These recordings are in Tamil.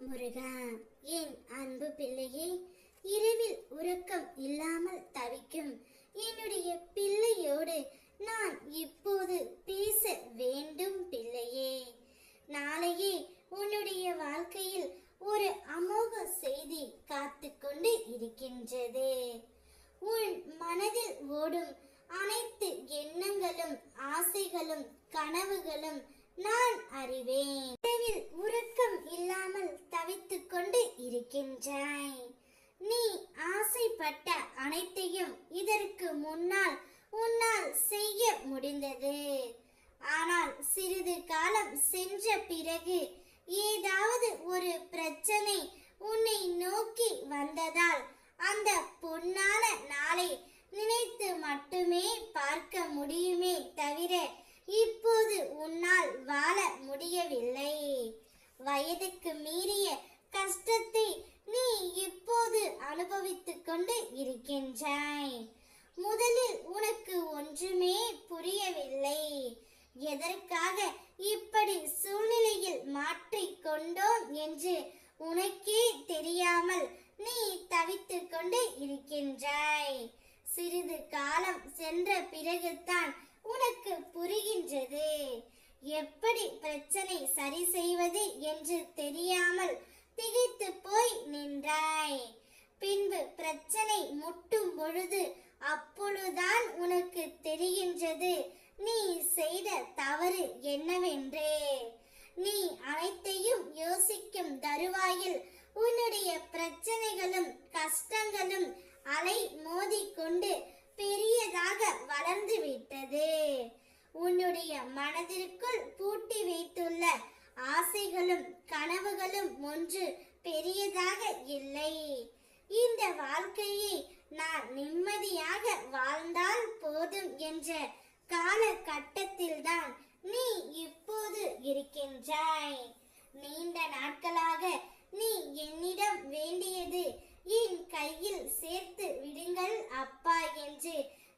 முருகா, என் அன்பு பிள்ளையே, இரவில் உறக்கம் இல்லாமல் தவிக்கும் என்னுடைய பிள்ளையோடு நான் இப்போது பேச வேண்டும் பிள்ளையே. நாளையே உன்னுடைய வாழ்க்கையில் ஒரு அமோக செய்தி காத்து கொண்டு இருக்கின்றது. உன் மனதில் ஓடும் அனைத்து எண்ணங்களும், ஆசைகளும், கனவுகளும் நான் அறிவேன். இரவில் உறக்கம் இல்லாமல் தவித்துக் கொண்டு இருக்கின்றாய். நீ ஆசைப்பட்ட அனைத்தையும் இதற்கு முன்னால் உன்னால் செய்ய முடிந்தது. ஆனால் சிறிது காலம் சென்ற பிறகு ஏதாவது ஒரு பிரச்சனை உன்னை நோக்கி வந்ததால் அந்த பொன்னான நாளை நினைத்து மட்டுமே பார்க்க முடியுமே தவிர இப்போது உன்னால் வாழ முடியவில்லை. வயதுக்கு மீறிய கஷ்டத்தை நீ இப்போது அனுபவித்துக் கொண்டு இருக்கின்றாய். முதலில் உனக்கு ஒன்றுமே புரியவில்லை. எதற்காக இப்படி சூழ்நிலையில் மாற்றிக் கொண்டோம் என்று உனக்கே தெரியாமல் நீ தவித்துக் கொண்டு இருக்கின்றாய். சிறிது காலம் சென்ற பிறகுதான் உனக்கு புரிகின்றது. எப்படி பிரச்சனை சரி செய்வது என்று தெரியாமல் திகைத்து போய் நின்றாய். பின்பு பிரச்சனை முட்டும் பொழுது அப்பொழுதுதான் உனக்கு தெரிகின்றது நீ செய்த தவறு என்னவென்று. நீ அனைத்தையும் யோசிக்கும் தருவாயில் உன்னுடைய பிரச்சனைகளும் கஷ்டங்களும் அலை மோதி கொண்டு பெரியதாக வளர்ந்து விட்டது. உன்னுடைய மனதிற்குள் பூட்டி வைத்துள்ள ஆசைகளும் கனவுகளும் ஒன்று பெரியதாக இல்லை. இந்த வாழ்க்கையை நான் நிம்மதியாக வாழ்ந்தால் போதும் என்ற காலகட்டத்தில்தான் நீ இப்போது இருக்கின்றாய். நீண்ட நாட்களாக நீ என்னிடம் வேண்டியது என் கையில் சேர்த்து விடுங்கள் அப்பா என்று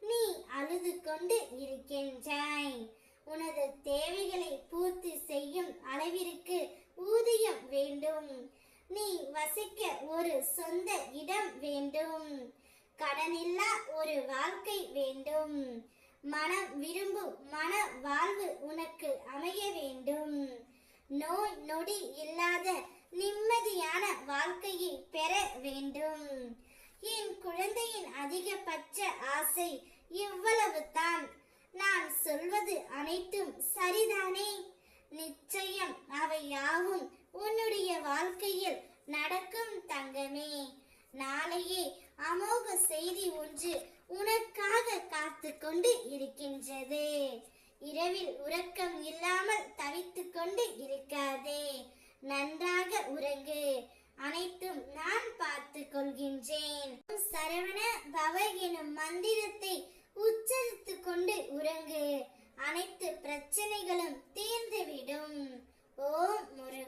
நீ அழுது கொண்டு இருக்கின்றாய். உனது தேவைகளை பூர்த்தி செய்யும் அளவிற்கு ஊதியம் வேண்டும். நீ வசிக்க ஒரு சொந்த இடம் வேண்டும். கடனில்லா ஒரு வாழ்க்கை வேண்டும். மனம் விரும்பும் மன வாழ்வு உனக்கு அமைய வேண்டும். நோய் நொடி இல்லாத நிம்மதியான வாழ்க்கையை பெற வேண்டும். என் குழந்தையின் அதிகபட்ச ஆசை இவ்வளவு தான். நான் சொல்வது அனைத்தும் சரிதானே? நிச்சயம் அவை யாவும் உன்னுடைய வாழ்க்கையில் நடக்கும் தங்கமே. நாளையே அமோக செய்தி ஒன்று உனக்காக காத்து கொண்டு இருக்கின்றது. இரவில் உறக்கம் இல்லாமல் தவித்துக் கொண்டு இருக்காதே. நன்றாக உறங்கு. அனைத்தும் நான் பார்த்து கொள்கின்றேன். சரவண பவ எனும் மந்திரத்தை உச்சரித்து கொண்டு உறங்கு. அனைத்து பிரச்சனைகளும் தீர்ந்துவிடும். ஓம் முருகா.